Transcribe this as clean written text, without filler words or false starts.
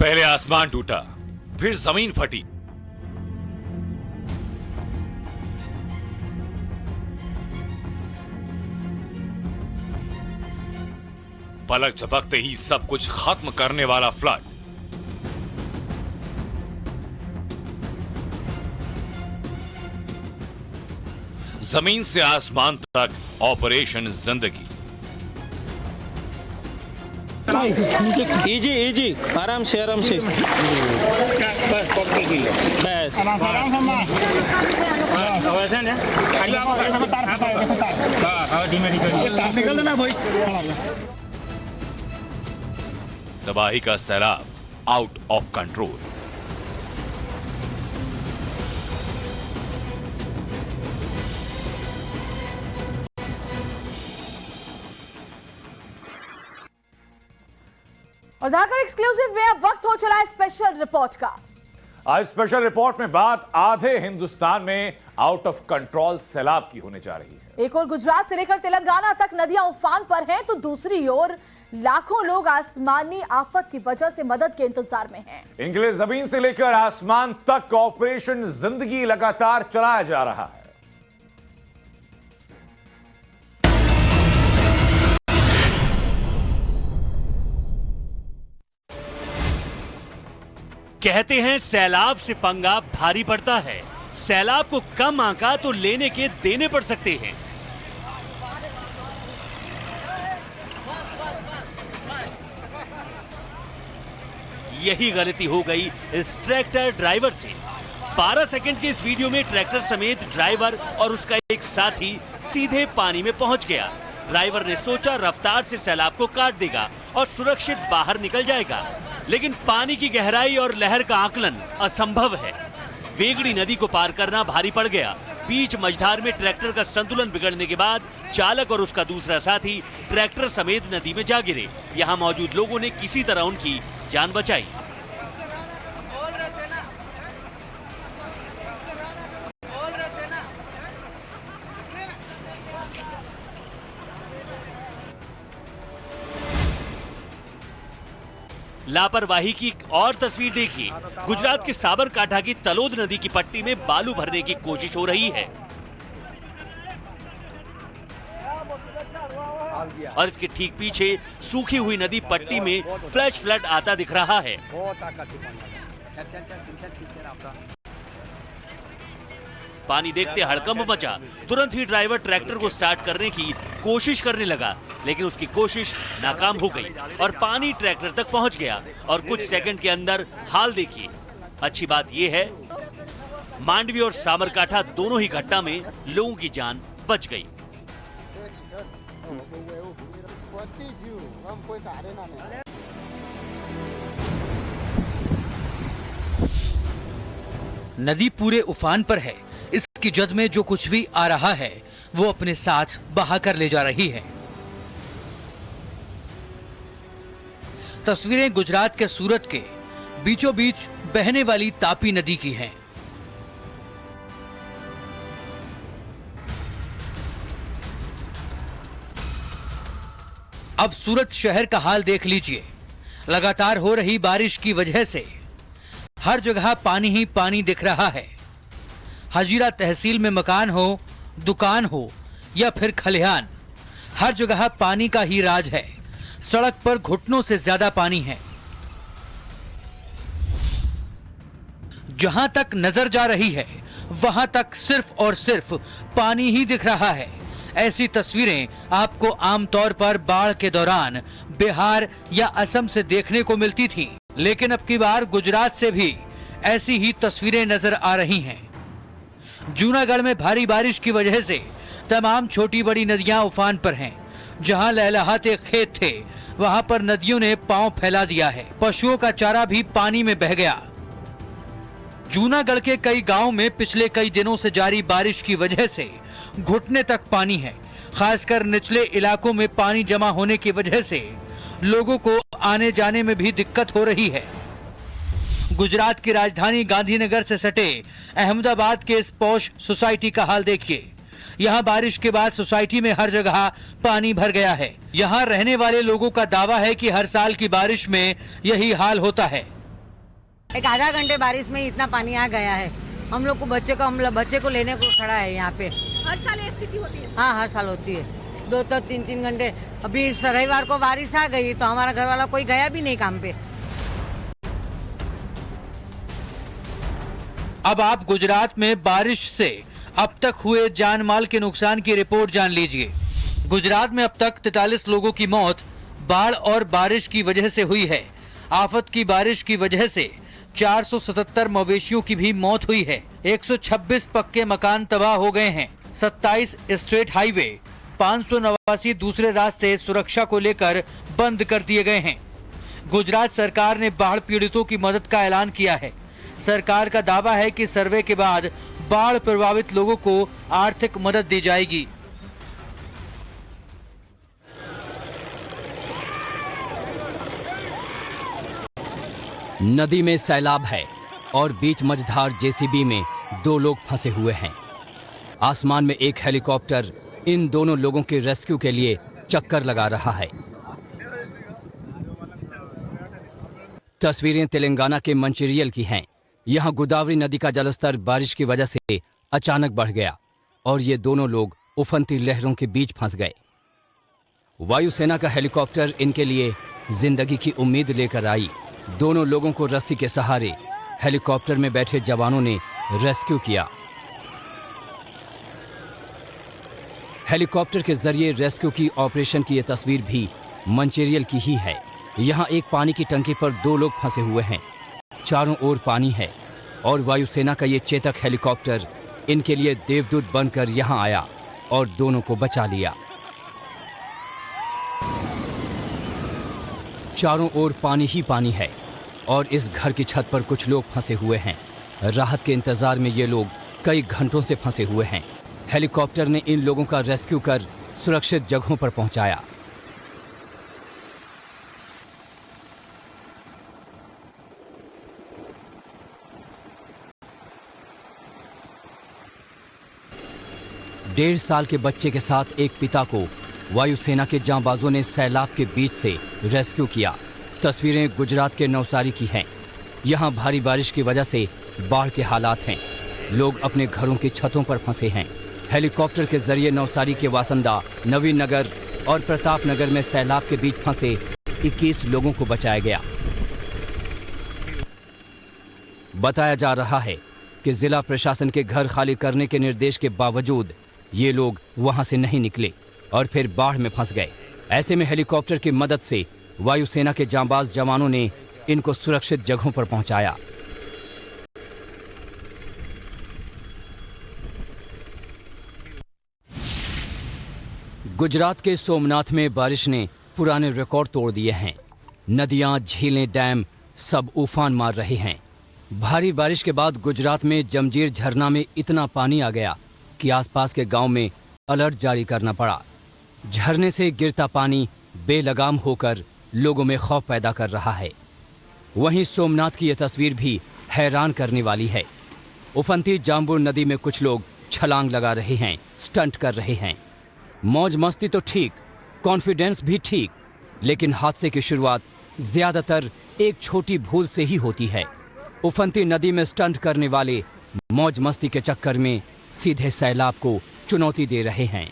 पहले आसमान टूटा, फिर जमीन फटी। पलक झपकते ही सब कुछ खत्म करने वाला फ्लड। जमीन से आसमान तक ऑपरेशन जिंदगी। इजी इजी, आराम से बस तबाही का सैलाब आउट ऑफ कंट्रोल। और धाकड़ एक्सक्लूसिव में अब वक्त हो चला है स्पेशल रिपोर्ट का। आज स्पेशल रिपोर्ट में बात आधे हिंदुस्तान में आउट ऑफ कंट्रोल सैलाब की होने जा रही है। एक और गुजरात से लेकर तेलंगाना तक नदियां उफान पर हैं, तो दूसरी ओर लाखों लोग आसमानी आफत की वजह से मदद के इंतजार में हैं। इनके लिए जमीन से लेकर आसमान तक ऑपरेशन जिंदगी लगातार चलाया जा रहा है। कहते हैं सैलाब से पंगा भारी पड़ता है। सैलाब को कम आंका तो लेने के देने पड़ सकते हैं। यही गलती हो गई इस ट्रैक्टर ड्राइवर से। 12 सेकंड के इस वीडियो में ट्रैक्टर समेत ड्राइवर और उसका एक साथी सीधे पानी में पहुंच गया। ड्राइवर ने सोचा रफ्तार से सैलाब को काट देगा और सुरक्षित बाहर निकल जाएगा, लेकिन पानी की गहराई और लहर का आकलन असंभव है। वेगड़ी नदी को पार करना भारी पड़ गया। बीच मझधार में ट्रैक्टर का संतुलन बिगड़ने के बाद चालक और उसका दूसरा साथी ट्रैक्टर समेत नदी में जा गिरे। यहाँ मौजूद लोगों ने किसी तरह उनकी जान बचाई। लापरवाही की एक और तस्वीर देखिए। गुजरात के साबरकांठा की तलोद नदी की पट्टी में बालू भरने की कोशिश हो रही है और इसके ठीक पीछे सूखी हुई नदी पट्टी में फ्लैश फ्लड आता दिख रहा है। पानी देखते हड़कंप मचा। तुरंत ही ड्राइवर ट्रैक्टर को स्टार्ट करने की कोशिश करने लगा, लेकिन उसकी कोशिश नाकाम हो गई और पानी ट्रैक्टर तक पहुंच गया और कुछ सेकंड के अंदर हाल देखिए। अच्छी बात यह है मांडवी और साबरकांठा दोनों ही घटना में लोगों की जान बच गई। नदी पूरे उफान पर है। इसकी जद में जो कुछ भी आ रहा है वो अपने साथ बहा कर ले जा रही है। तस्वीरें गुजरात के सूरत के बीचों बीच बहने वाली तापी नदी की हैं। अब सूरत शहर का हाल देख लीजिए। लगातार हो रही बारिश की वजह से हर जगह पानी ही पानी दिख रहा है। हजीरा तहसील में मकान हो, दुकान हो या फिर खलिहान, हर जगह पानी का ही राज है। सड़क पर घुटनों से ज्यादा पानी है। जहां तक नजर जा रही है वहां तक सिर्फ और सिर्फ पानी ही दिख रहा है। ऐसी तस्वीरें आपको आमतौर पर बाढ़ के दौरान बिहार या असम से देखने को मिलती थी, लेकिन अब की बार गुजरात से भी ऐसी ही तस्वीरें नजर आ रही हैं। जूनागढ़ में भारी बारिश की वजह से तमाम छोटी बड़ी नदियां उफान पर हैं। जहां लहलहाते खेत थे वहां पर नदियों ने पांव फैला दिया है। पशुओं का चारा भी पानी में बह गया। जूनागढ़ के कई गांव में पिछले कई दिनों से जारी बारिश की वजह से घुटने तक पानी है। खासकर निचले इलाकों में पानी जमा होने की वजह से लोगों को आने जाने में भी दिक्कत हो रही है। गुजरात की राजधानी गांधीनगर से सटे अहमदाबाद के इस पॉश सोसाइटी का हाल देखिए। यहाँ बारिश के बाद सोसाइटी में हर जगह पानी भर गया है। यहाँ रहने वाले लोगों का दावा है कि हर साल की बारिश में यही हाल होता है। एक आधा घंटे बारिश में इतना पानी आ गया है। हम लोग को बच्चे को लेने को खड़ा है यहाँ पे। हर साल ये स्थिति होती है? हाँ, हर साल होती है। 2 3 घंटे। अभी रविवार को बारिश आ गई तो हमारा घर वाला कोई गया भी नहीं काम पे। अब आप गुजरात में बारिश से अब तक हुए जान माल के नुकसान की रिपोर्ट जान लीजिए। गुजरात में अब तक 43 लोगों की मौत बाढ़ और बारिश की वजह से हुई है। आफत की बारिश की वजह से 477 मवेशियों की भी मौत हुई है। 126 पक्के मकान तबाह हो गए हैं। 27 स्टेट हाईवे, 589 दूसरे रास्ते सुरक्षा को लेकर बंद कर दिए गए हैं। गुजरात सरकार ने बाढ़ पीड़ितों की मदद का ऐलान किया है। सरकार का दावा है कि सर्वे के बाद बाढ़ प्रभावित लोगों को आर्थिक मदद दी जाएगी। नदी में सैलाब है और बीच मझधार जेसीबी में 2 लोग फंसे हुए हैं। आसमान में एक हेलीकॉप्टर इन दोनों लोगों के रेस्क्यू के लिए चक्कर लगा रहा है। तस्वीरें तेलंगाना के मंचिरियल की हैं। यहां गोदावरी नदी का जलस्तर बारिश की वजह से अचानक बढ़ गया और ये दोनों लोग उफनती लहरों के बीच फंस गए। वायुसेना का हेलीकॉप्टर इनके लिए जिंदगी की उम्मीद लेकर आई। दोनों लोगों को रस्सी के सहारे हेलीकॉप्टर में बैठे जवानों ने रेस्क्यू किया। हेलीकॉप्टर के जरिए रेस्क्यू की ऑपरेशन की यह तस्वीर भी मंचिरियल की ही है। यहाँ एक पानी की टंकी पर 2 लोग फंसे हुए हैं। चारों ओर पानी है और वायुसेना का ये चेतक हेलीकॉप्टर इनके लिए देवदूत बनकर यहाँ आया और दोनों को बचा लिया। चारों ओर पानी ही पानी है और इस घर की छत पर कुछ लोग फंसे हुए हैं। राहत के इंतजार में ये लोग कई घंटों से फंसे हुए हैं। हेलीकॉप्टर ने इन लोगों का रेस्क्यू कर सुरक्षित जगहों पर पहुंचाया। डेढ़ साल के बच्चे के साथ एक पिता को वायुसेना के जांबाजों ने सैलाब के बीच से रेस्क्यू किया। तस्वीरें गुजरात के नवसारी की हैं। यहाँ भारी बारिश की वजह से बाढ़ के हालात हैं। लोग अपने घरों की छतों पर फंसे हैं। हेलीकॉप्टर के जरिए नवसारी के वासंदा, नवीन नगर और प्रताप नगर में सैलाब के बीच फंसे 21 लोगों को बचाया गया। बताया जा रहा है कि जिला प्रशासन के घर खाली करने के निर्देश के बावजूद ये लोग वहां से नहीं निकले और फिर बाढ़ में फंस गए। ऐसे में हेलीकॉप्टर की मदद से वायुसेना के जांबाज जवानों ने इनको सुरक्षित जगहों पर पहुंचाया। गुजरात के सोमनाथ में बारिश ने पुराने रिकॉर्ड तोड़ दिए हैं। नदियां, झीलें, डैम सब उफान मार रहे हैं। भारी बारिश के बाद गुजरात में जमजीर झरना में इतना पानी आ गया कि आसपास के गांव में अलर्ट जारी करना पड़ा। झरने से गिरता पानी बेलगाम होकर लोगों में खौफ पैदा कर रहा है। वहीं सोमनाथ की यह तस्वीर भी हैरान करने वाली है। उफनती जाम्बुर नदी में कुछ लोग छलांग लगा रहे हैं, स्टंट कर रहे हैं। मौज मस्ती तो ठीक, कॉन्फिडेंस भी ठीक, लेकिन हादसे की शुरुआत ज्यादातर एक छोटी भूल से ही होती है। उफनती नदी में स्टंट करने वाले मौज मस्ती के चक्कर में सीधे सैलाब को चुनौती दे रहे हैं।